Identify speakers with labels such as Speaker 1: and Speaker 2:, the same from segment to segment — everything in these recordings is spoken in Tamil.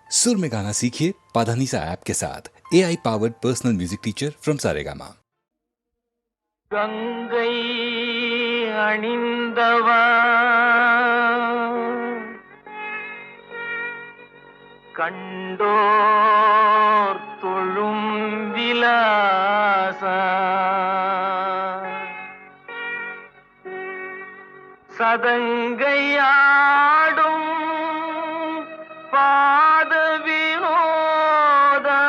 Speaker 1: सुर में गाना सीखिए पाधानीसा ऐप के साथ। AI powered personal music teacher from Saregama.
Speaker 2: गंगै अणिंदवा कंडोर तुळुम विलासा सदंगैयाडुम पाद विनोदा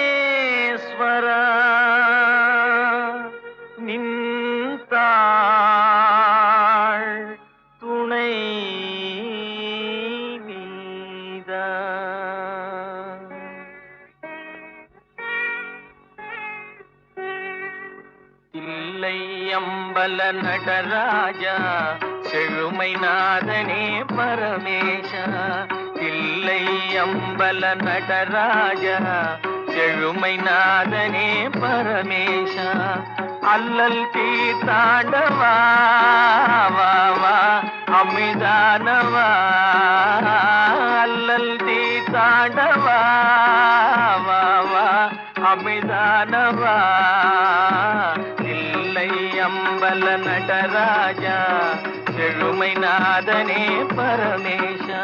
Speaker 2: लिंगेश्वरा निन्ताள் துணை நீதா தில்லை அம்பல நடராஜா செழுமை நாதனே பரமேஷா தில்லை அம்பல நடராஜா செழுமை நாதனே பரமேஷா அல்லல் தீர்த்தாண்டவா வா வா அமிதானவா அல்லல் தீர்த்தாண்டவா வா வா அமிதானவா தில்லை அம்பல நடராஜா செழுமை நாதனே பரமேஷா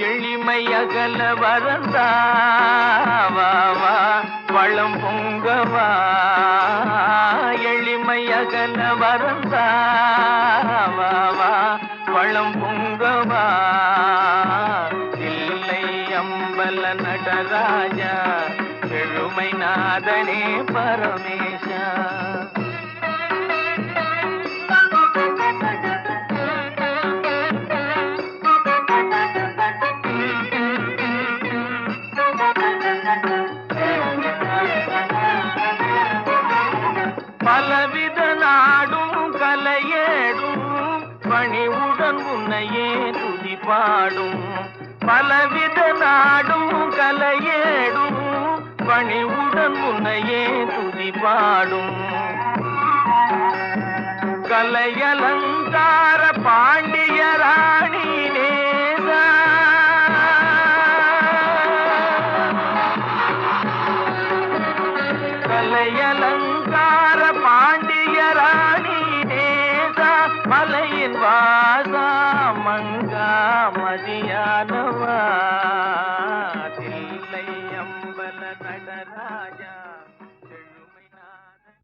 Speaker 2: எளிமையகல வரந்தாவா வளம் பொங்கவா எளிமையகல வரந்தாவா வளம் பொங்கவா தில்லை அம்பல நடராஜா செழுமை நாதனே பரமேஷா பலவித நாடும் கலையேடும் பணிவுடன் உன்னையே துதி பாடும் பலவித நாடும் கலையேடும் பணிவுடன் உன்னையே துதி பாடும் கலையலங்கார பாண்டிய ராணி நேசா கலையலங்கார பாண்டிய ராணி நேசா மலையின் வாசா மங்கா மதியானவா தில்லை அம்பல நடராஜா செழுமை நாதன்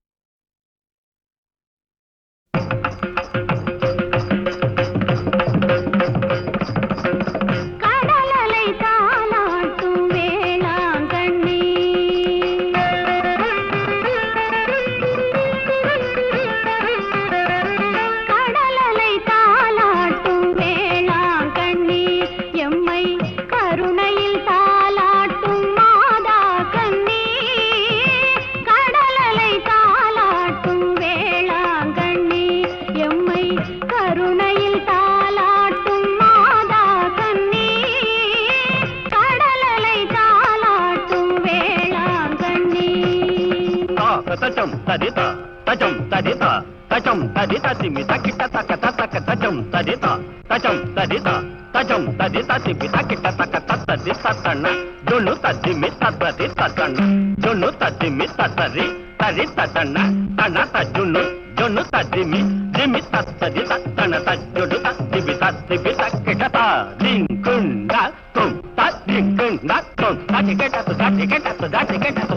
Speaker 3: tajam tadita tajam tadita timita kita taka taka tajam tadita timita kita taka tadita tana jonu tadimita tadita tana jonu tadimita tari tadana tana jonu tadimi dimita tadita tana jonu tadimita kita ta lingkunda tum ta lingkunda tum ta kita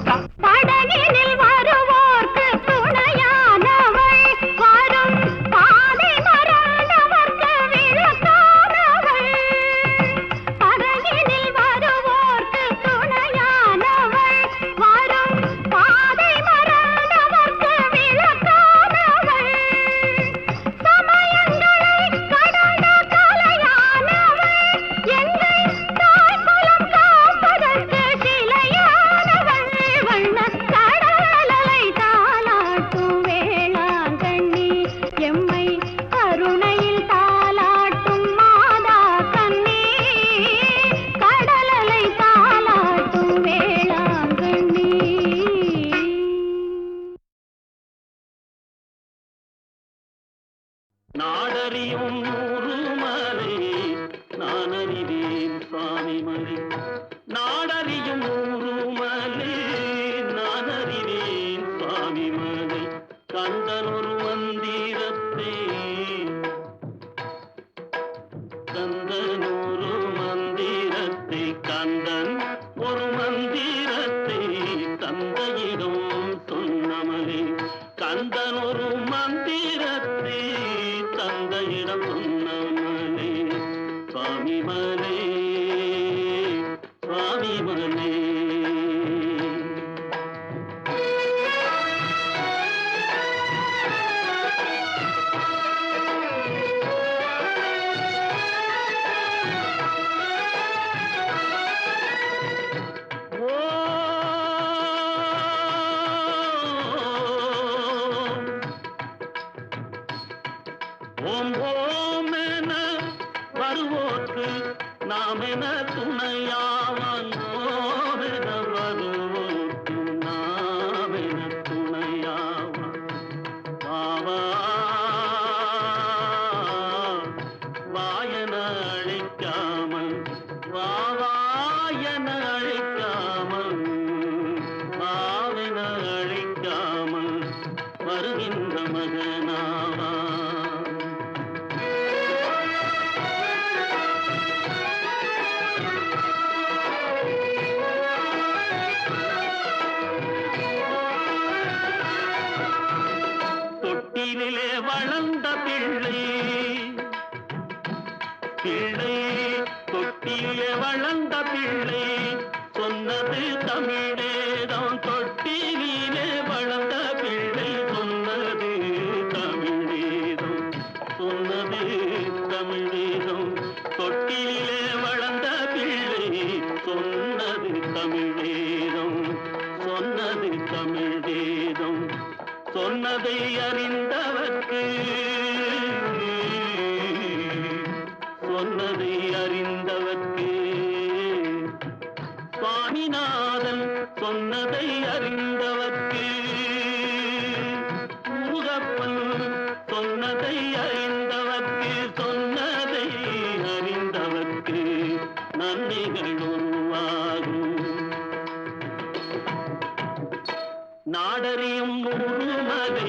Speaker 3: ta
Speaker 4: படகினில் வருவோர்க்கு துணையானவள் வரும் பாதை மறந்தவர்க்கு விளக்கானவள் படகினில் வரும்
Speaker 3: சொன்னமலை நாடறியும் ஊருமலை நான் அறிவேன் சுவாமி மலை கந்தன் ஒரு மந்திரத்தை கந்தன் ஒரு மந்திரத்தை கந்தன் ஒரு மந்திரத்தை தந்தையிடம் சொன்னமலை கந்தன் ஒரு மந்திரத்தை தந்தையிடம் சொன்னமலை சுவாமி மலை சுவாமி மலை ஓம் ஓம் என வருவோர்க்கு நாம் என துணையாவான் ஓம் என வருவோர்க்கு நாம் என துணையாவான் வாவா வாயன அழைக்காமல் வாவாயன அழைக்காமல் வாவென அழைக்காமல் வருகின்ற மகனாவா தொட்டிலே வளர்ந்த பிள்ளை பிள்ளை தொட்டிலே வளர்ந்த பிள்ளை சொன்னது தமிழேதான் தொட்டிலே வளர்ந்த பிள்ளை சொன்னது தமிழேதம் சொன்னது தமிழேதம் தொட்டிலே வளர்ந்த பிள்ளை சொன்னது தமிழேதம் சொன்னது தமிழேதம் சொன்னதை அறிந்தவர்க்கு சொன்னதை அறிந்தவர்க்கு சுவாமிநாதன் சொன்னதை அறிந்தவர்க்கு முருகப்பன் சொன்னதை அறிந்தவர்க்கு சொன்னதை அறிந்தவர்க்கு நன்மைகள் உருவாகும் நாடறியும் ஊருமலை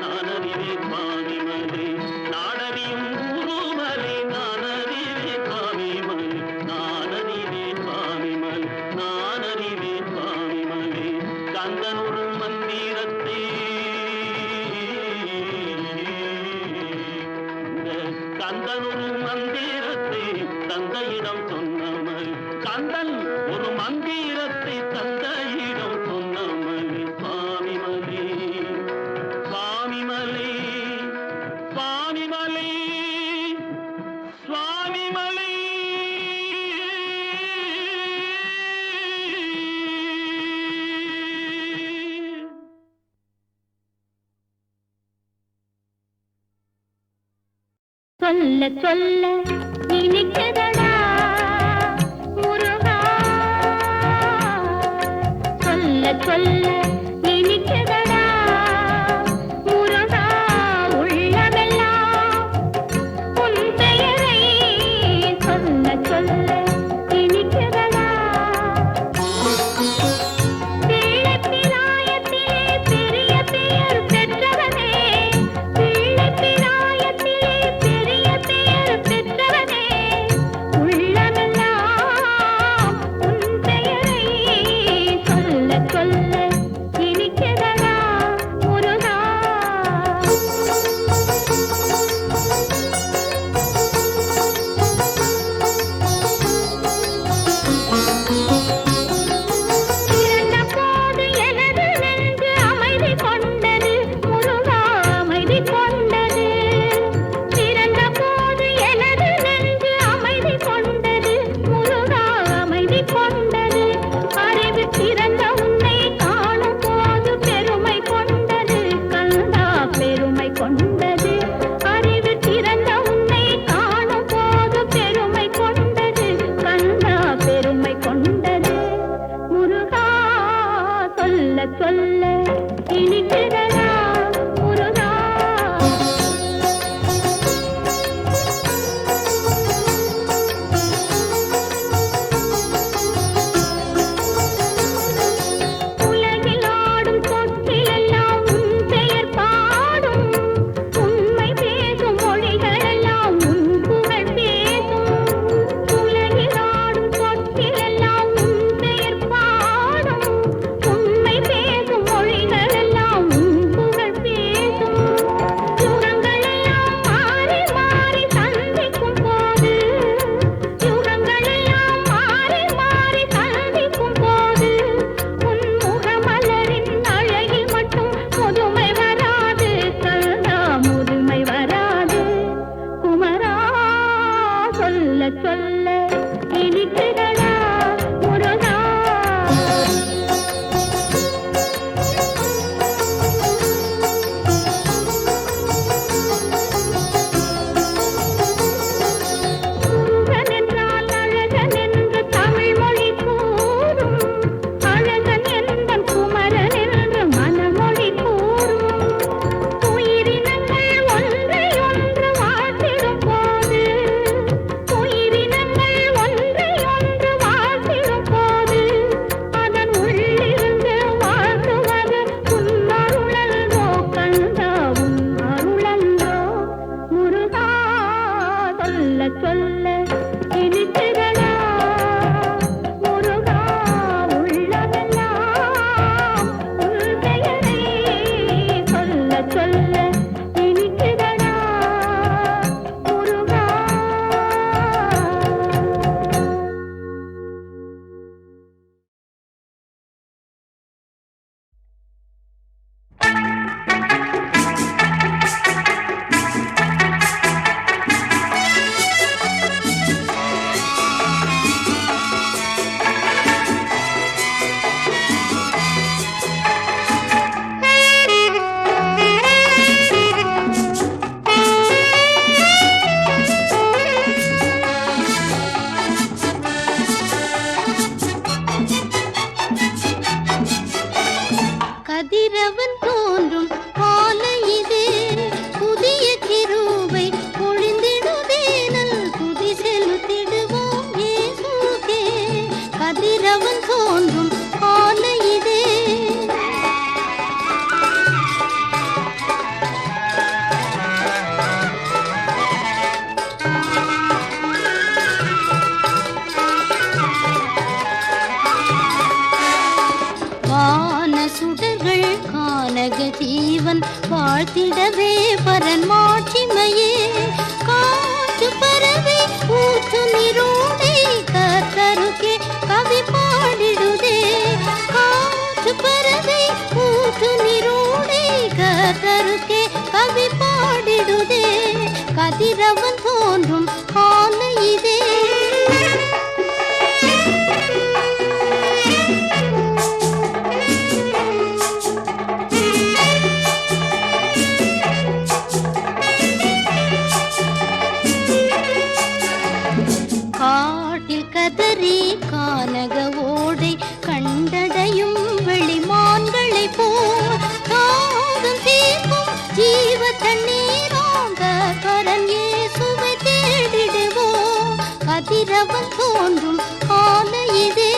Speaker 3: நான் அறிவேன் சுவாமிமலை நாடறியும் ஊருமலை நான் அறிவேன் சுவாமிமலை நான் அறிவேன் சுவாமிமலை நான் அறிவேன் சுவாமிமலை கந்தன் ஒரு மந்திரத்தை கந்தன் ஒரு மந்திரத்தை தந்தையிடம் சொன்னமலை கந்தன் ஒரு மந்திரத்தை தந்தையிடம் சொன்னமலை சுவாமிமலை சுவாமிமலை சுவாமிமலை சுவாமிமலை
Speaker 4: சொல்ல சொல்ல இனிக்குதடா முருகா சொல்ல சொல்ல இனிக்குதடா முருகா உள்ளமெல்லாம் உன் பெயரை சொல்ல சொல்ல இனிக்குதடா பிள்ளை பிராயத்திலே பெரிய பெயர் பெற்றவனே பிள்ளை பிராயத்திலே பெரிய பெயர் பெற்றவனே கதிரவன் தோன்றும் ஆலை இதே. சுடர்கள் கானக ஜீவன் வாழ்த்திடவே பரன் மாட்சிமையே. காற்று பறவை ஊற்று நீரோடை கர்த்தருக்கே கவி பாடிடுதே. காற்று பறவை ஊற்று நீரோடை கர்த்தருக்கே கவி பாடிடுதே. கதிரவன் தோன்றும் ஆலை இதே. காட்டில் கதறி கானக ஓடை கண்டடையும் வெளிமான்களை போல் தாகம் தீர்க்கும் ஜீவ தண்ணீராக கரன் இயேசுவை தேடிடுவோம். கதிரவன் தோன்றும் ஆலை இதே.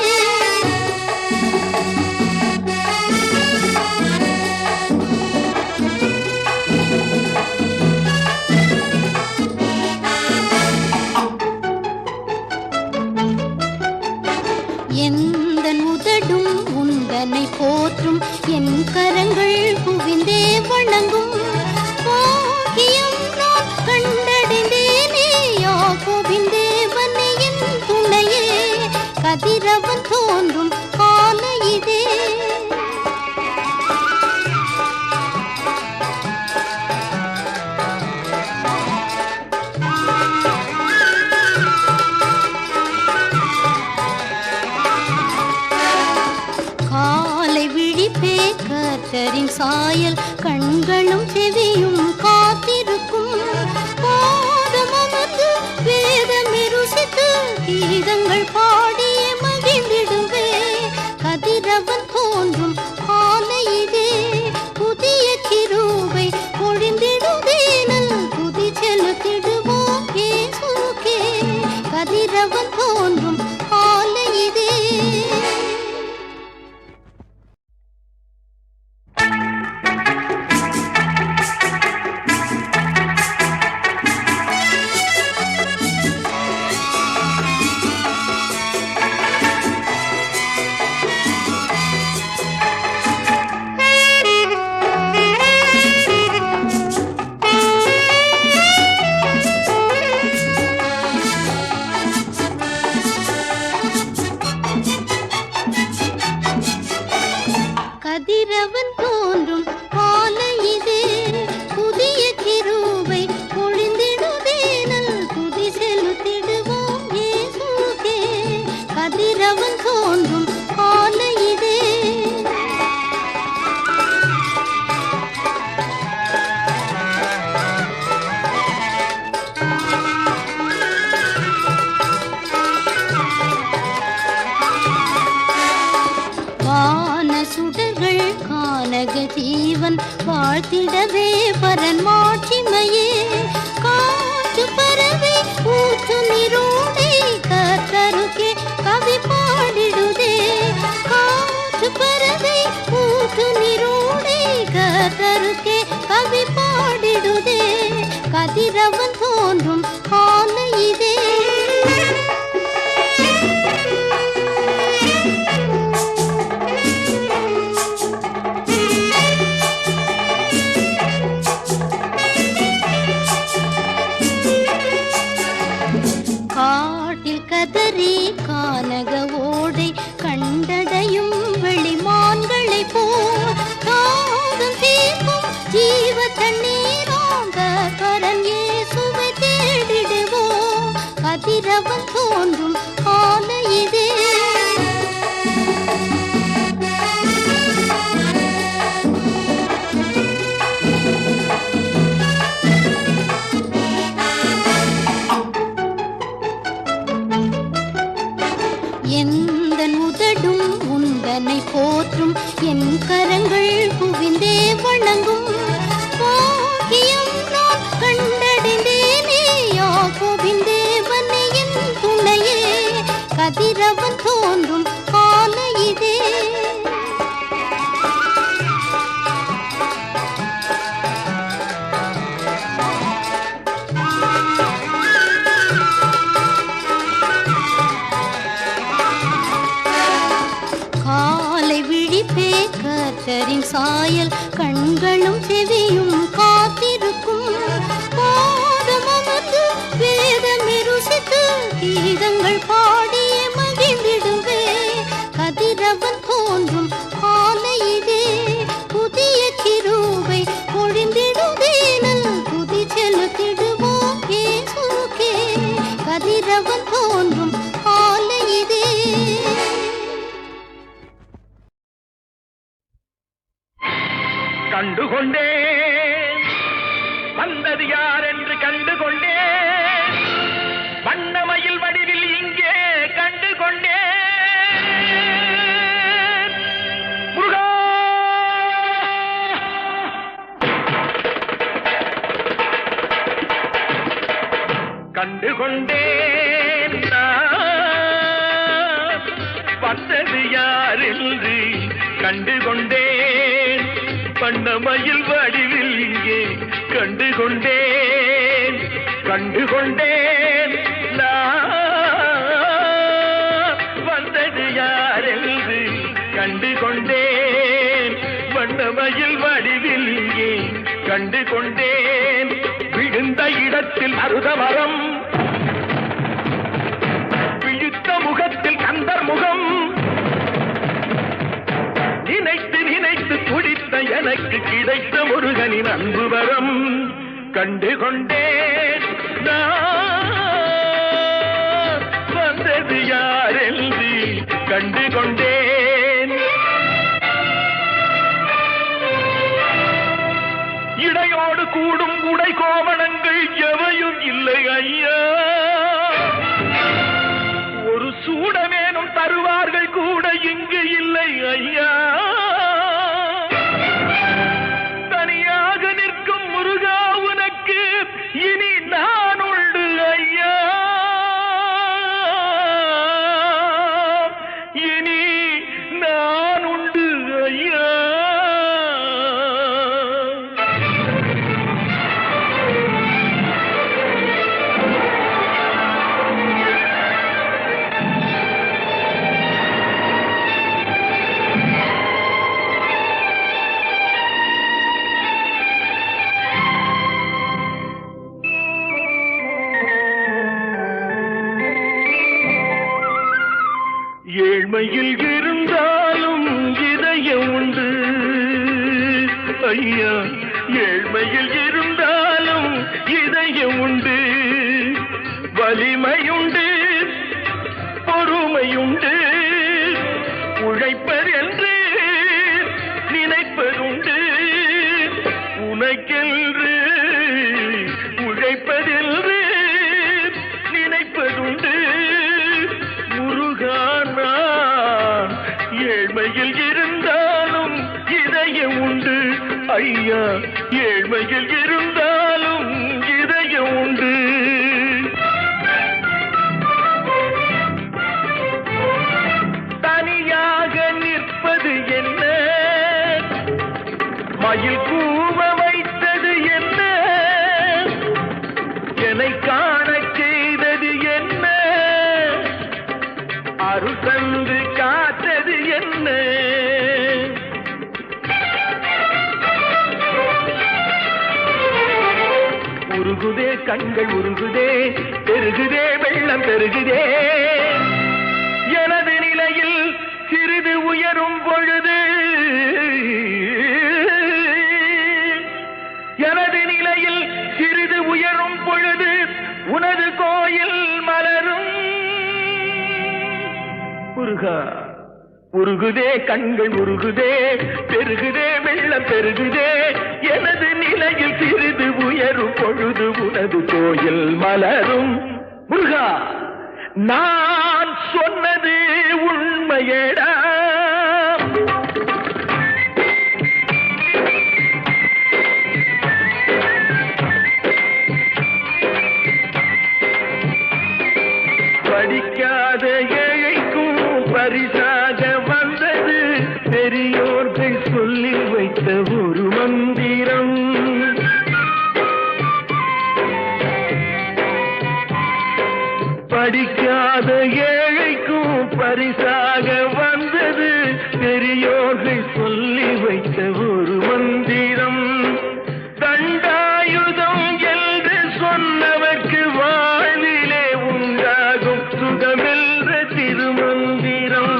Speaker 4: எந்தன் உதடும் உந்தனை போற்றும் என் கரங்கள் குவிந்தே வணங்கும். பாக்கியம் நான் கண்டடைந்தேனே யாக்கோபின் தேவனே என் துணையே. கதிரவன் தோன்றும் ஆலை இதே. கர்த்தரின் சாயல் கண்களும் செவியும் காத்திருக்கும். பாதம் அமர்ந்து வேதம் ருசித்து கீதங்கள் பாடிய மகிழ்ந்திடுவே. கதிரவன் தோன்றும் ஆலை இதே. புதிய கிருபை பொழிந்திடுதே. நல் துதி செலுத்திடுவோம் இயேசுவுக்கே. கதிரவன் தோன்றும் ஆலை இதே. கதிரவன் தோன்றும் ஆலை இதே. புதிய கிருபை பொழிந்திடுதே. நல் துதி செலுத்திடுவோம் இயேசுவுக்கே. கதிரவன் தோன்றும் ஆலை இதே. சுடர்கள் கானக ஜீவன் வாழ்த்திடவே பரன் மாட்சிமையே. காற்று பறவை ஊற்று நீரோடை கர்த்தருக்கே கவி பாடிடுதே. காற்று பறவை ஊற்று நீரோடை கர்த்தருக்கே கவி பாடிடுதே. கதிரவன் தோன்றும் ஆலை இதே. காட்டில் கதறி கானக ஓடை கண்டடையும் வெளிமான்களை போல் தாகம் தீர்க்கும் ஜீவ தண்ணீராக கரன் இயேசுவை தேடிடுவோம். கதிரவன் தோன்றும் ஆலை இதே. எந்தன் உதடும் உந்தனை போற்றும் என் கரங்கள் குவிந்தே வணங்கும். பாக்கியம் நான் கண்டடைந்தேனே யாக்கோபின் தேவனே என் துணையே. கதிரவன் தோன்றும் காலை இதே. காலை விழிப்பே கர்த்தரின் சாயல், கண்களும் செவியும் காத்திருக்கும். பாதம் அமர்ந்து வேதம் ருசித்து கீதங்கள் பாடிய மகிழ்ந்திடுவே. கதிரவன் தோன்றும் காலை இதே, புதிய கிருபை பொழிந்திடுவே. நல் துதி செலுத்திடுவோம் இயேசுவுக்கே. கதிரவன் தோன்றும் காலை இதே.
Speaker 3: கண்டுகொண்டே வந்தது யார் என்று கண்டுகொண்டே, வண்ணமயில் வடிவில் இங்கே கண்டுகொண்டே. முருகா கண்டுகொண்டேன் வந்தது யார் என்று கண்டுகொண்டேன், வண்ணமயில் வடிவில் இங்கே கண்டுகொண்டேன். கண்டுகொண்டேன் வந்தது யார் என்று கண்டுகொண்டேன், வண்ணமயில் வடிவில் இங்கே கண்டுகொண்டேன். விழுந்த இடத்தில் மருதமரம், விழித்த முகத்தில் கந்தர் முகம், நினைத்து நினைத்து துடித்த எனக்கு கிடைத்த முருகனின் அன்பு வரம். கண்டுகொண்டேன் வந்தது யார் என்று கண்டுகொண்டேன். இடையோடு கூடும் உடை கோவணங்கள் எவையும் இல்லை ஐயா, ஒரு சூடமேனும் தருவார்கள் கூட இங்கு இல்லை ஐயா. தனியாக நிற்கும் முருகா உனக்கு இனி நான் உண்டு ஐயா, இனி நான் உண்டு ஐயா. ஏழ்மையில் இருந்தாலும் இதயம் உண்டு ஐயா, ஏழ்மையில் இருந்தாலும் இதயம் உண்டு. வலிமையுண்டு, பொறுமையுண்டு, உழைப்பதென்று நினைப்பதுண்டு. உனக்கென்று உழைப்பதென்று நினைப்பதுண்டு. ஏழ்மையில் இருந்தாலும் இதயம் உண்டு ஐயா, ஏழ்மையில் இருந்தாலும் இதயம் உண்டு. தனியாக நிற்பது என்ன, மயில் கூவ வைத்தது என்ன, என்னை காண செய்தது என்ன, அருள் தந்து காத்தது என்ன. உருகுதே கண்கள் உருகுதே, பெருகுதே வெள்ளம் பெருகுதே. எனது நிலையில் சிறிது உயரும் பொழுது, எனது நிலையில் சிறிது உயரும் பொழுது உனது கோயில் மலரும். முருகா உருகுதே கண்கள் உருகுதே, பெருகுதே வெள்ளம் பெருகுதே. எனது நிலையில் சிறிது உயரும் பொழுது உனது கோயில் மலரும். முருகா நான் சொன்னது உண்மையடா, படிக்காத
Speaker 2: பரிசாக வந்தது பெரியோர்கள் சொல்லி வைத்த ஒரு மந்திரம். படிக்காத ஏழைக்கும் பரிசாக வந்தது பெரியோர்கள் சொல்லி வைத்த ஒரு மந்திரம். தண்டாயுதம் என்று சொன்னவர்க்கு வாழ்விலே உண்டாகும் சுகமென்ற திருமந்திரம்.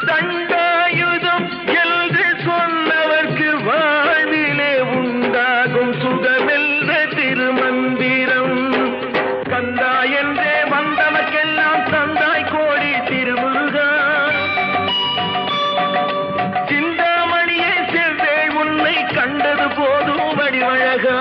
Speaker 2: தண்டாயுதம் என்று சொன்னவர்க்கு வாழ்விலே உண்டாகும் சுகமென்ற திருமந்திரம். கந்தா என்றே வந்தவர்க்கெல்லாம் தந்தாய் கோடி திருமுருகா. சிந்தாமணியே செவ்வே உன்னை கண்டது போதும் வடிவழகா.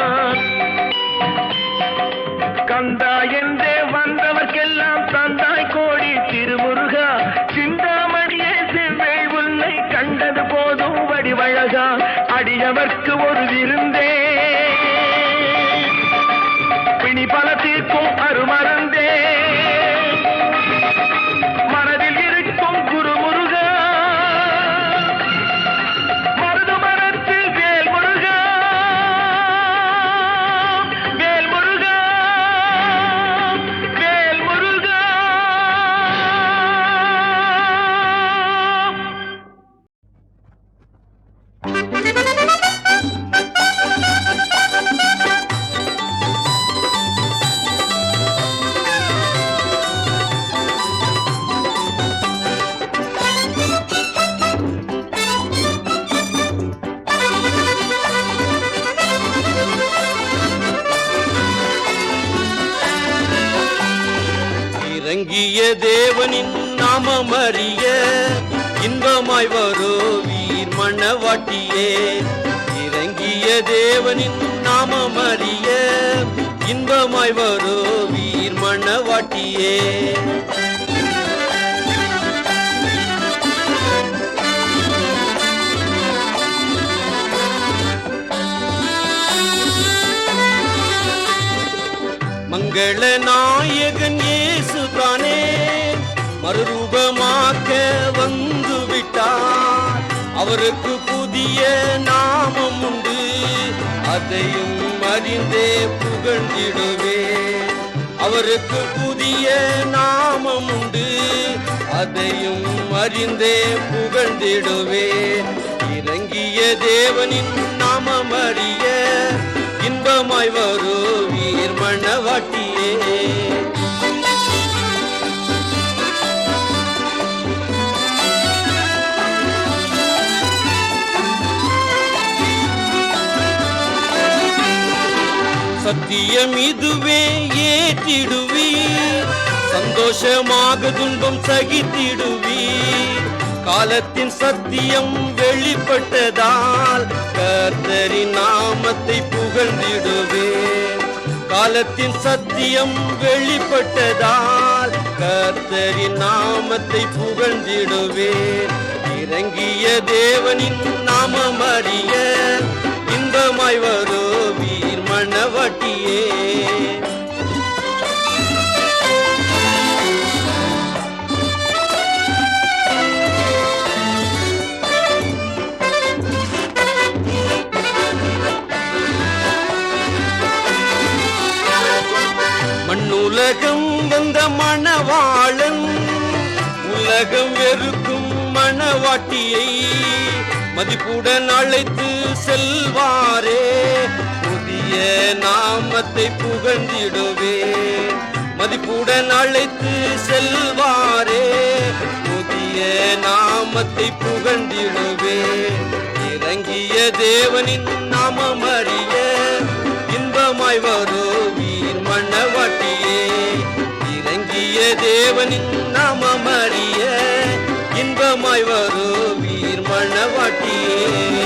Speaker 2: கந்தா என்றே வந்தவர்க்கெல்லாம் தந்தாய் கோடி திருமுருகா. சிந்தாமணியே செவ்வே உன்னை கண்டது போதும் வடிவழகா. அடியவர்க்கு ஒரு விருந்தே பிணி பல தீர்க்கும் அருமருந்தே மனதில் இருக்கும் குருமுருகா. மருது மரத்தில் வேல் முருகா, வேல் முருகா, வேல் முருகா.
Speaker 5: இறங்கிய தேவனின் நாமமறிய இன்பமாய் வருவீர் மணவாட்டியே. இறங்கிய தேவனின் நாமமறிய இன்பமாய் வருவீர் மணவாட்டியே. மங்கள நாயகன் இயேசுதானே மறுரூபமாக்க வந்து விட்டார். அவருக்கு புதிய நாமம் உண்டு, அதையும் அறிந்தே புகழ்ந்திடுவேன். அவருக்கு புதிய நாமம் உண்டு, அதையும் அறிந்தே புகழ்ந்திடுவேன். இறங்கிய தேவனின் நாமம் அறிய இன்பமாய் வருவீர் மணவாட்டியே. சத்தியம் இதுவே ஏற்றிடுவீர், சந்தோஷமாக துன்பம் சகித்திடுவீர். காலத்தின் சத்தியம் வெளிப்பட்டதால் கர்த்தரின் நாமத்தை புகழ்ந்திடுவேன். காலத்தின் சத்தியம் வெளிப்பட்டதால் கர்த்தரின் நாமத்தை புகழ்ந்திடுவேன். இறங்கிய தேவனின் நாமம் அறிய இன்பமாய் வருவீர் மணவாட்டியே. மண்ணுலகம் வந்த மணவாளன் உலகம் வெறுக்கும் மணவாட்டியை மதிப்புடன் அழைத்து செல்வாரே. புதிய நாமத்தை புகழ்ந்திடுவேன். மதிப்புடன் அழைத்து செல்வாரே, புதிய நாமத்தை புகழ்ந்திடுவேன். இறங்கிய தேவனின் நாமம் அறிய இன்பமாய் வருவீர் மணவாட்டியே. இறங்கிய தேவனின் நாமம் அறிய இன்பமாய் வருவீர் மணவாட்டியே.